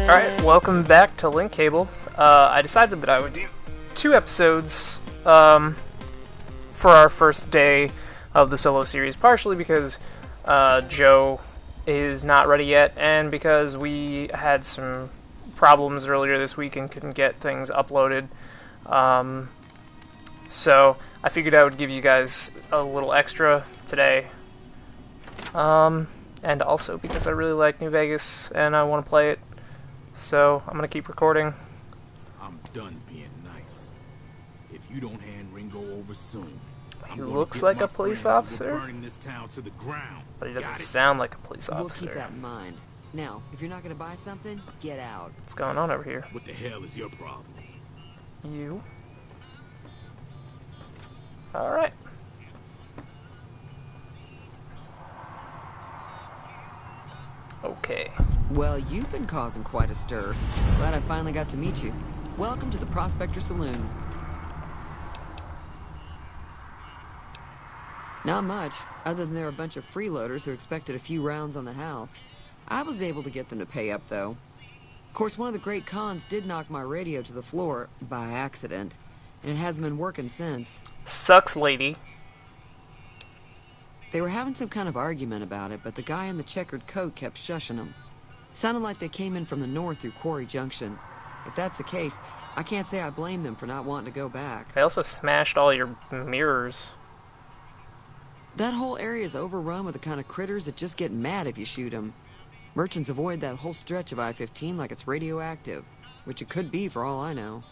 Alright, welcome back to Link Cable. I decided that I would do 2 episodes for our first day of the solo series, partially because Joe is not ready yet, and because we had some problems earlier this week and couldn't get things uploaded. So I figured I would give you guys a little extra today. And also because I really like New Vegas and I want to play it. So I'm gonna keep recording. I'm done being nice. If you don't hand Ringo over soon, He looks like a police officer, burning this town to the ground. but he doesn't sound like a police officer. We'll keep that in mind. Now, if you're not gonna buy something, get out. What's going on over here? What the hell is your problem? You. Alright. Okay. Well, you've been causing quite a stir. Glad I finally got to meet you. Welcome to the Prospector Saloon. Not much, other than they're a bunch of freeloaders who expected a few rounds on the house. I was able to get them to pay up, though. Of course, one of the great cons did knock my radio to the floor by accident, and it hasn't been working since. Sucks, lady. They were having some kind of argument about it, but the guy in the checkered coat kept shushing them. Sounded like they came in from the north through Quarry Junction. If that's the case, I can't say I blame them for not wanting to go back. They also smashed all your mirrors. That whole area is overrun with the kind of critters that just get mad if you shoot them. Merchants avoid that whole stretch of I-15 like it's radioactive, which it could be for all I know.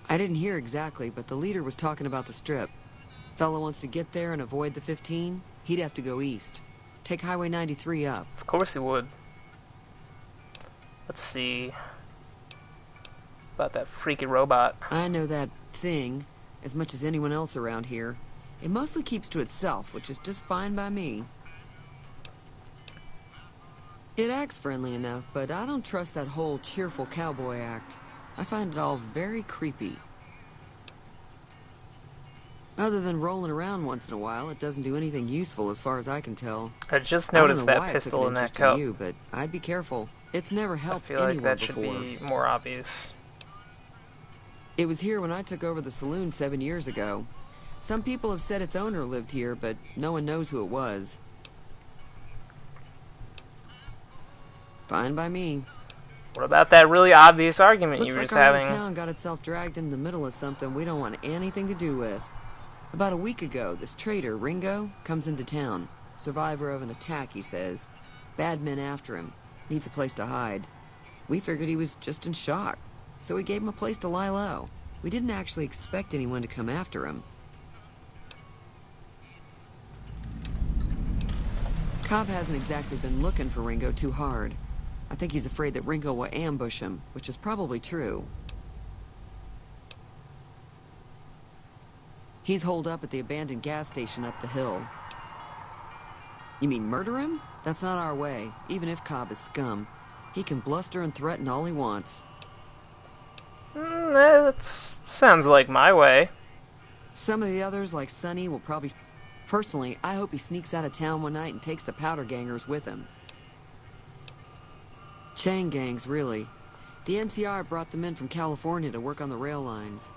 I didn't hear exactly, but the leader was talking about the strip. Fella wants to get there and avoid the 15, he'd have to go east. Take Highway 93 up. Of course he would. Let's see. About that freaky robot. I know that thing as much as anyone else around here. It mostly keeps to itself, which is just fine by me. It acts friendly enough, but I don't trust that whole cheerful cowboy act. I find it all very creepy. Other than rolling around once in a while, it doesn't do anything useful as far as I can tell. I just noticed that pistol in that cup. You, but I'd be careful. It's never helped anyone before. I feel like that should be more obvious. It was here when I took over the saloon 7 years ago. Some people have said its owner lived here, but no one knows who it was. Fine by me. What about that really obvious argument you were just having? Looks like our town got itself dragged into the middle of something we don't want anything to do with. About a week ago, this trader, Ringo, comes into town. Survivor of an attack, he says. Bad men after him. Needs a place to hide. We figured he was just in shock, so we gave him a place to lie low. We didn't actually expect anyone to come after him. Cobb hasn't exactly been looking for Ringo too hard. I think he's afraid that Ringo will ambush him, which is probably true. He's holed up at the abandoned gas station up the hill. You mean murder him? That's not our way, even if Cobb is scum. He can bluster and threaten all he wants. That sounds like my way. Some of the others, like Sonny, will probably... Personally, I hope he sneaks out of town one night and takes the powder gangers with him. Chain gangs, really. The NCR brought them in from California to work on the rail lines.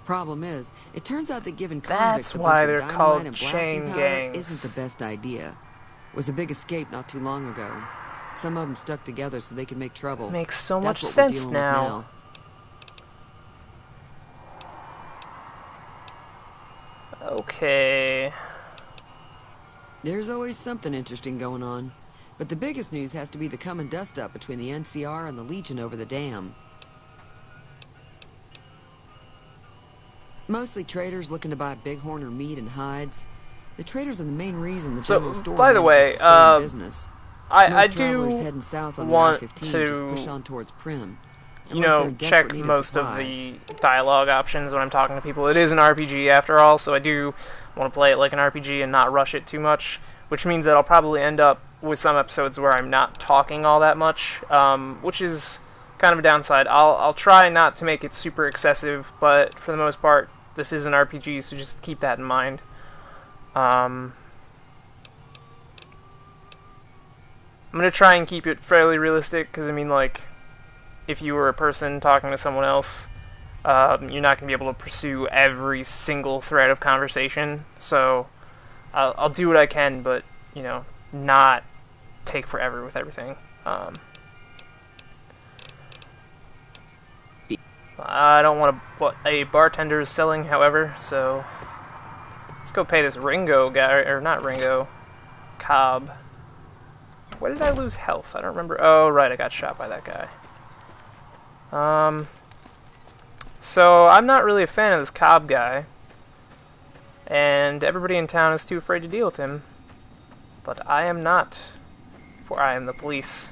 Problem is, it turns out that giving convicts a bunch of dynamite and blasting powder isn't the best idea. It was a big escape not too long ago. Some of them stuck together so they could make trouble. Makes so much sense now. Okay. There's always something interesting going on. But the biggest news has to be the coming dust-up between the NCR and the Legion over the dam. Mostly traders looking to buy bighorn or meat and hides. The traders are the main reason the general store by the way, business. I do heading south on want the I-15 to, just push on towards Prim. you know, check most of the dialogue options when I'm talking to people. It is an RPG after all, so I do want to play it like an RPG and not rush it too much, which means that I'll probably end up with some episodes where I'm not talking all that much, which is kind of a downside. I'll try not to make it super excessive, but for the most part, this is an RPG, so just keep that in mind. I'm gonna try and keep it fairly realistic, because I mean, like, if you were a person talking to someone else, you're not gonna be able to pursue every single thread of conversation. So I'll do what I can, but you know, not take forever with everything. I don't want what a bartender is selling, however, so let's go pay this Ringo guy, or not Ringo, Cobb. Where did I lose health? I don't remember. Oh, right, I got shot by that guy. So I'm not really a fan of this Cobb guy, and everybody in town is too afraid to deal with him. But I am not, for I am the police.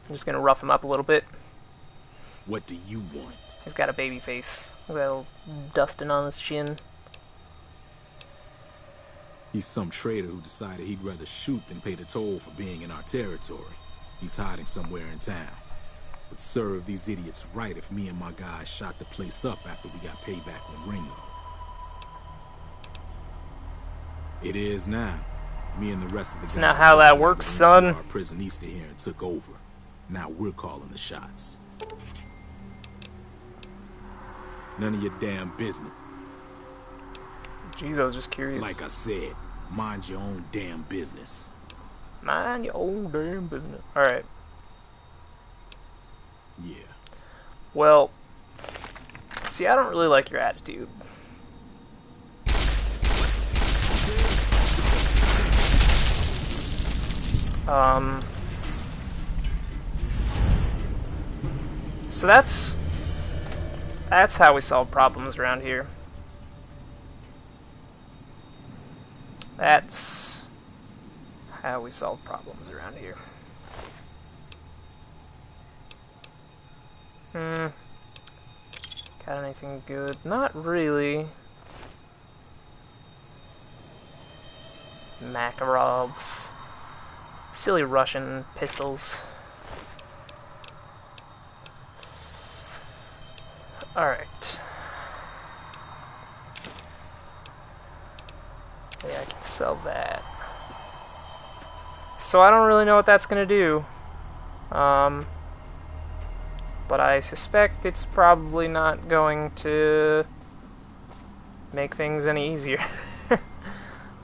I'm just gonna rough him up a little bit. What do you want? He's got a baby face. Look at that little dusting on his chin. He's some traitor who decided he'd rather shoot than pay the toll for being in our territory. He's hiding somewhere in town. Would serve these idiots right if me and my guys shot the place up after we got payback on Ringo. It is now. Me and the rest of the guys... That's not how that works, son. Our prison east of here and took over. Now we're calling the shots. None of your damn business. Jeez, I was just curious. Like I said, mind your own damn business. Mind your own damn business. Alright. Yeah. Well, see, I don't really like your attitude. So that's how we solve problems around here. That's how we solve problems around here. Got anything good? Not really. Makarovs. Silly Russian pistols. Alright. Yeah, I can sell that. So I don't really know what that's gonna do. But I suspect it's probably not going to make things any easier.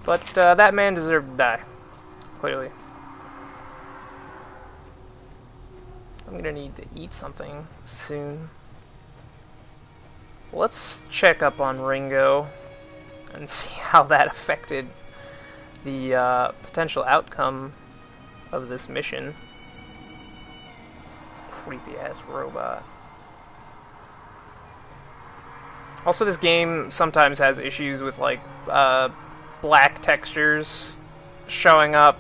But that man deserved to die. Clearly. I'm gonna need to eat something soon. Let's check up on Ringo and see how that affected the potential outcome of this mission. This creepy-ass robot. Also, this game sometimes has issues with, like, black textures showing up,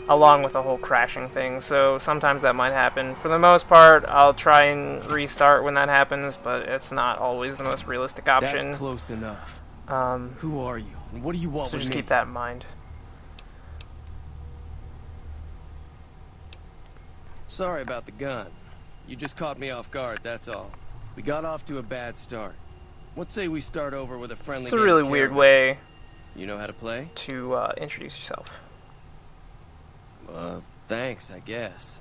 along with the whole crashing thing, so sometimes that might happen. For the most part, I'll try and restart when that happens, but it's not always the most realistic option. That's close enough. Who are you? And what do you want so with just me? keep that in mind. Sorry about the gun. You just caught me off guard, that's all. We got off to a bad start. What say we start over with a friendly It's a game really of weird Camon? way You know how to play? to introduce yourself. Thanks, I guess.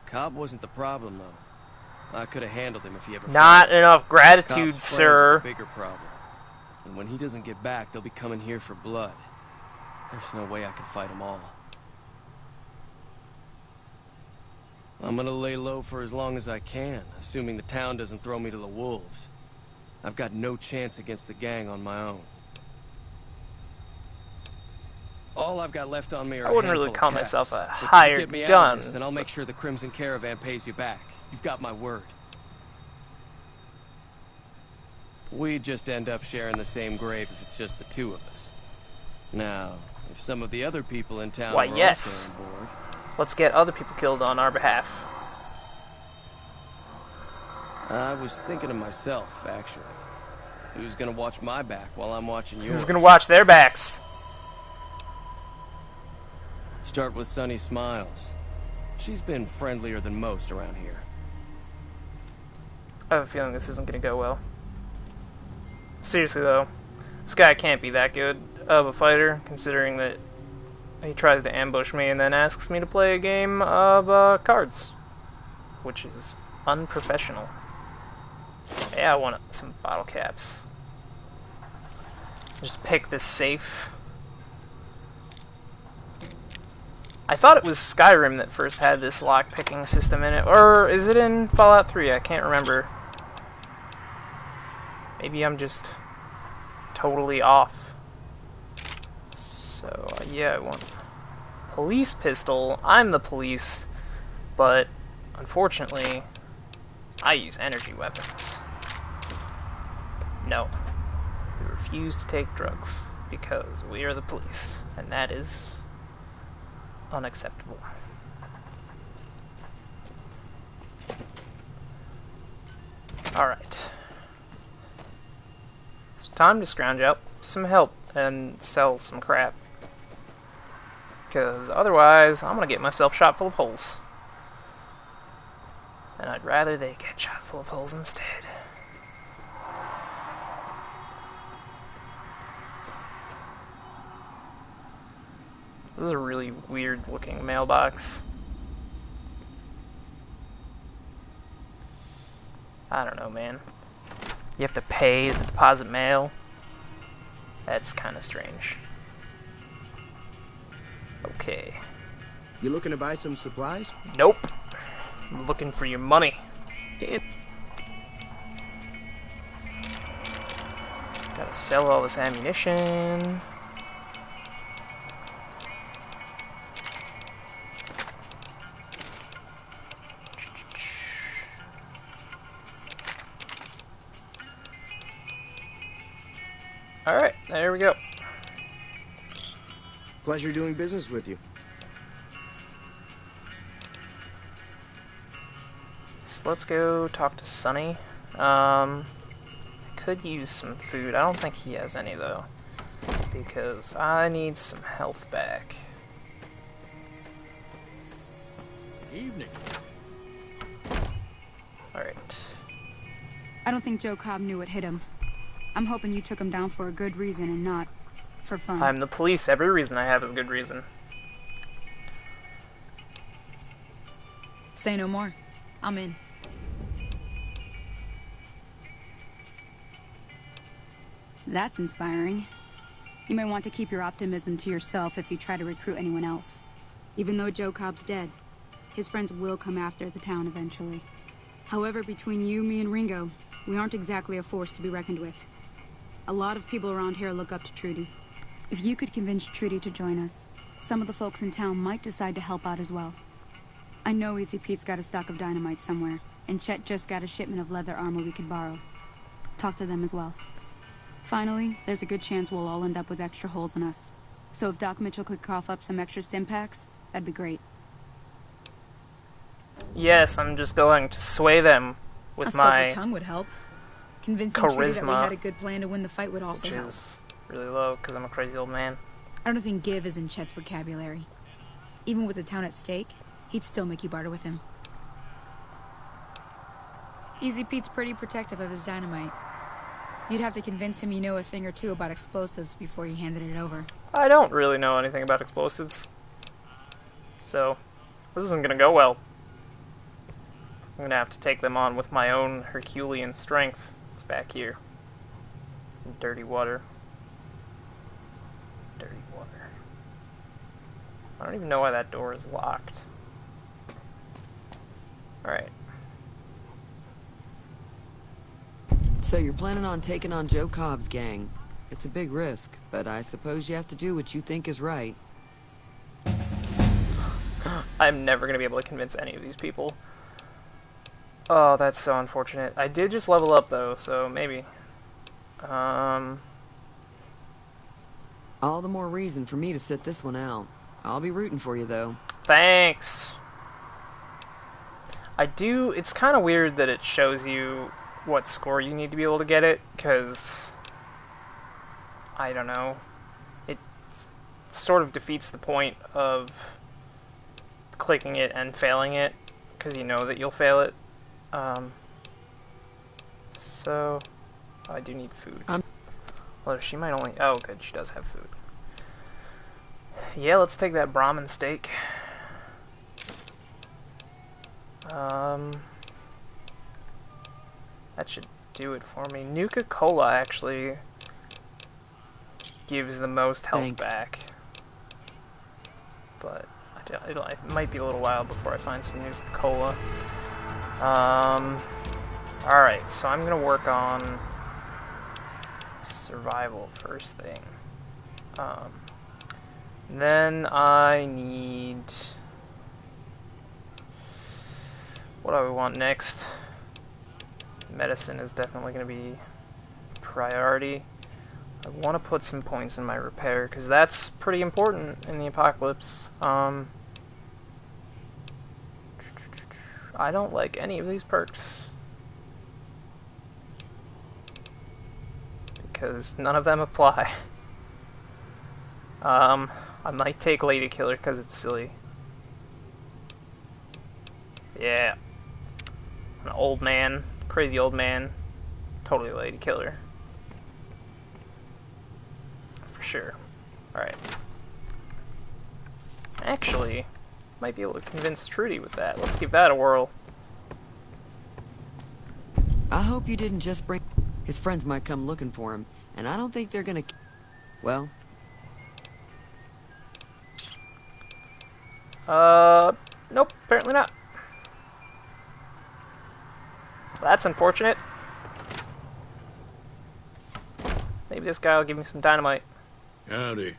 Cobb wasn't the problem, though. I could have handled him if he ever... Not enough gratitude, Cobb's friends are sir. a bigger problem. And when he doesn't get back, they'll be coming here for blood. There's no way I can fight them all. I'm gonna lay low for as long as I can, assuming the town doesn't throw me to the wolves. I've got no chance against the gang on my own. All I've got left on me are I wouldn't a really handful call of myself caps. a But you hired get me out gun. of this, and I'll make sure the Crimson Caravan pays you back. You've got my word. We'd just end up sharing the same grave if it's just the two of us. Now, if some of the other people in town Why, were yes. also on board... Let's get other people killed on our behalf. I was thinking of myself, actually. Who's gonna watch my back while I'm watching yours? Who's gonna watch their backs? Start with Sunny Smiles. She's been friendlier than most around here. I have a feeling this isn't gonna go well. Seriously though, this guy can't be that good. of a fighter, considering that he tries to ambush me and then asks me to play a game of cards, which is unprofessional. Yeah, I want some bottle caps. Just pick this safe. I thought it was Skyrim that first had this lock-picking system in it, or is it in Fallout 3? I can't remember. Maybe I'm just totally off. So, yeah, I want police pistol. I'm the police, but unfortunately, I use energy weapons. No. We refuse to take drugs because we are the police, and that is unacceptable. Alright. It's time to scrounge up some help and sell some crap. Because otherwise, I'm gonna get myself shot full of holes. And I'd rather they get shot full of holes instead. This is a really weird looking mailbox. I don't know, man. You have to pay to deposit mail. That's kind of strange. Okay. You looking to buy some supplies? Nope. I'm looking for your money. Gotta sell all this ammunition. Alright, there we go. Pleasure doing business with you. So let's go talk to Sonny. I could use some food. I don't think he has any though, because I need some health back. Evening. Alright. I don't think Joe Cobb knew what hit him. I'm hoping you took him down for a good reason and not for fun. I'm the police. Every reason I have is good reason. Say no more. I'm in. That's inspiring. You may want to keep your optimism to yourself if you try to recruit anyone else. Even though Joe Cobb's dead, his friends will come after the town eventually. However, between you, me, and Ringo, we aren't exactly a force to be reckoned with. A lot of people around here look up to Trudy. If you could convince Trudy to join us, some of the folks in town might decide to help out as well. I know Easy Pete's got a stock of dynamite somewhere, and Chet just got a shipment of leather armor we could borrow. Talk to them as well. Finally, there's a good chance we'll all end up with extra holes in us. So if Doc Mitchell could cough up some extra stim packs, that'd be great. Yes, I'm just going to sway them with my tongue would help. Convincing charisma, Trudy that we had a good plan to win the fight would also which help. is really low because I'm a crazy old man. I don't think give is in Chet's vocabulary. Even with the town at stake, he'd still make you barter with him. Easy Pete's pretty protective of his dynamite. You'd have to convince him you know a thing or two about explosives before you handed it over. I don't really know anything about explosives, so this isn't gonna go well. I'm gonna have to take them on with my own Herculean strength. It's back here. Dirty water. Dirty water. I don't even know why that door is locked. Alright. So you're planning on taking on Joe Cobb's gang. It's a big risk, but I suppose you have to do what you think is right. I'm never gonna be able to convince any of these people. Oh, that's so unfortunate. I did just level up though, so maybe. All the more reason for me to sit this one out. I'll be rooting for you though. Thanks. It's kind of weird that it shows you what score you need to be able to get it, because I don't know. It sort of defeats the point of clicking it and failing it, because you know that you'll fail it. So I do need food. Well, she might only... Oh, good, she does have food. Yeah, let's take that Brahmin steak. That should do it for me. Nuka-Cola actually gives the most health back. But it might be a little while before I find some Nuka-Cola. Alright, so I'm gonna work on survival first thing. Then I need... What do I want next? Medicine is definitely going to be priority. I want to put some points in my repair, because that's pretty important in the apocalypse. I don't like any of these perks, because none of them apply. I might take Lady Killer because it's silly. Yeah. An old man. Crazy old man. Totally Lady Killer. For sure. Alright. Actually, might be able to convince Trudy with that. Let's give that a whirl. I hope you didn't just bring... His friends might come looking for him, and I don't think they're gonna... Well... Nope, apparently not. Well, that's unfortunate. Maybe this guy will give me some dynamite. Howdy.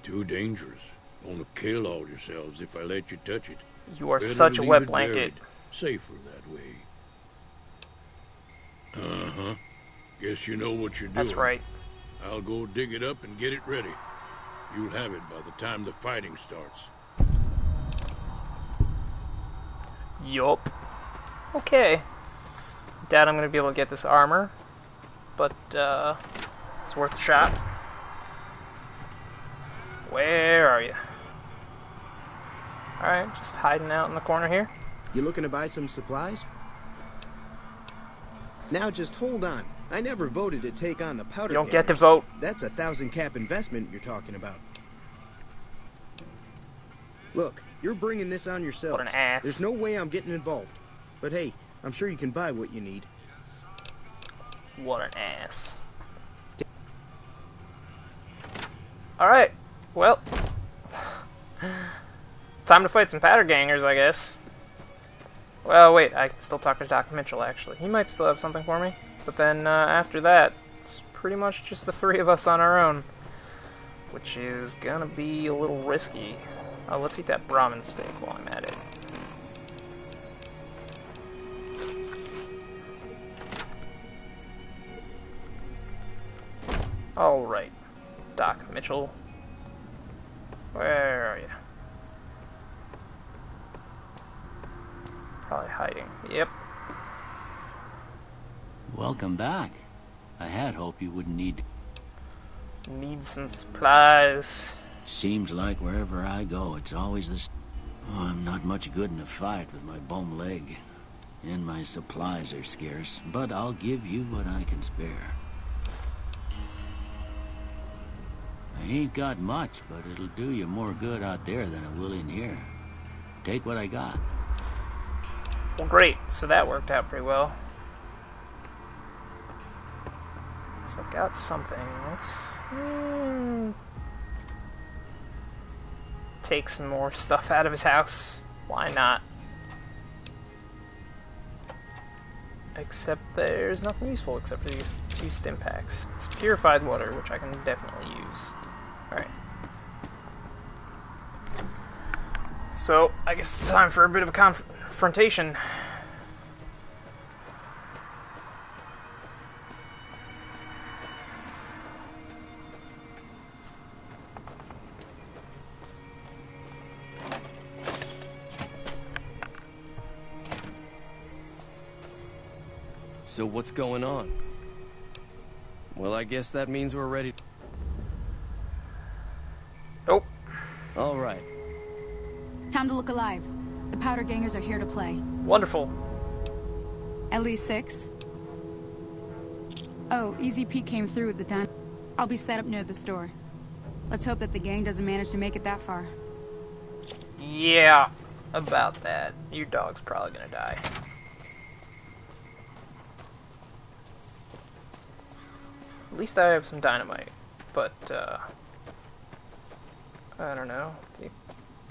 Too dangerous. Gonna kill all yourselves if I let you touch it. You are Better such a leave wet it blanket. buried. Safer that way. Uh-huh. Guess you know what you're doing. That's right. I'll go dig it up and get it ready. You'll have it by the time the fighting starts. Yup. Okay. Doubt I'm gonna be able to get this armor, but it's worth a shot. Where are you? Alright, just hiding out in the corner here. You looking to buy some supplies? Now just hold on. I never voted to take on the powder You don't get to gangers. vote. That's a 1,000 cap investment you're talking about. Look, you're bringing this on yourself. What an ass. There's no way I'm getting involved. But hey, I'm sure you can buy what you need. What an ass. Alright, well. Time to fight some powder gangers, I guess. Well, wait, I can still talk to Dr. Mitchell, actually. He might still have something for me. But then, after that, it's pretty much just the three of us on our own. Which is gonna be a little risky. Oh, let's eat that Brahmin steak while I'm at it. Alright, Doc Mitchell. Where are you? Probably hiding. Yep. Welcome back. I had hoped you wouldn't need... Need some supplies. Seems like wherever I go, it's always this... Oh, I'm not much good in a fight with my bum leg. And my supplies are scarce, but I'll give you what I can spare. I ain't got much, but it'll do you more good out there than it will in here. Take what I got. Well, great. So that worked out pretty well. So I've got something. Let's take some more stuff out of his house. Why not? Except there's nothing useful except for these 2 stim packs. It's purified water, which I can definitely use. Alright. So, I guess it's time for a bit of a confrontation. So what's going on? Well, I guess that means we're ready. Nope. All right. Time to look alive. The powder gangers are here to play. Wonderful. At least 6. Oh, Easy Pete came through with the dime. I'll be set up near the store. Let's hope that the gang doesn't manage to make it that far. Yeah, about that. Your dog's probably gonna die. At least I have some dynamite, but, I don't know. The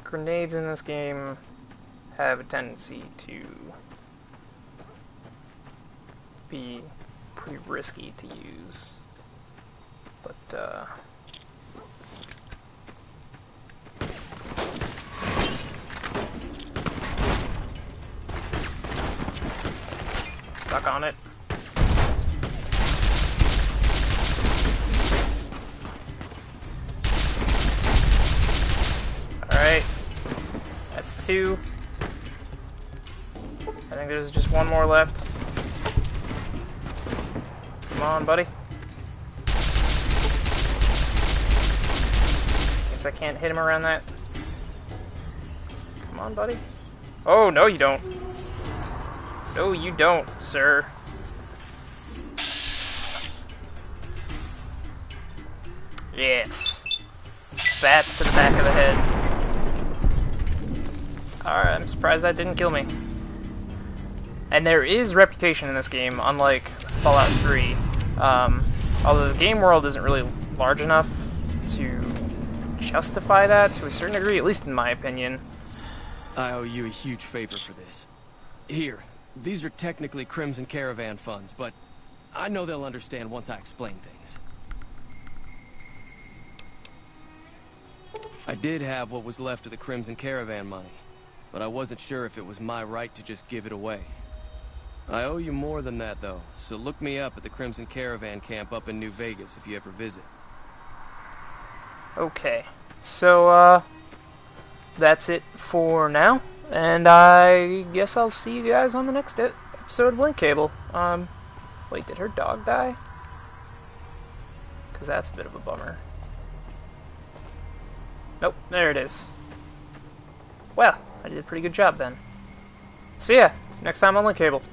grenades in this game have a tendency to be pretty risky to use, but, stuck on it. Alright. That's 2. I think there's just 1 more left. Come on, buddy. Guess I can't hit him around that. Come on, buddy. Oh, no you don't. No, you don't, sir. Yes. Bats to the back of the head. Alright, I'm surprised that didn't kill me. And there is reputation in this game, unlike Fallout 3. Although the game world isn't really large enough to justify that to a certain degree, at least in my opinion. I owe you a huge favor for this. Here. These are technically Crimson Caravan funds, but I know they'll understand once I explain things. I did have what was left of the Crimson Caravan money, but I wasn't sure if it was my right to just give it away. I owe you more than that, though, so look me up at the Crimson Caravan camp up in New Vegas if you ever visit. Okay, so, that's it for now. And I guess I'll see you guys on the next episode of Link Cable. Wait, did her dog die? Because that's a bit of a bummer. Nope, there it is. Well, I did a pretty good job then. See ya, next time on Link Cable.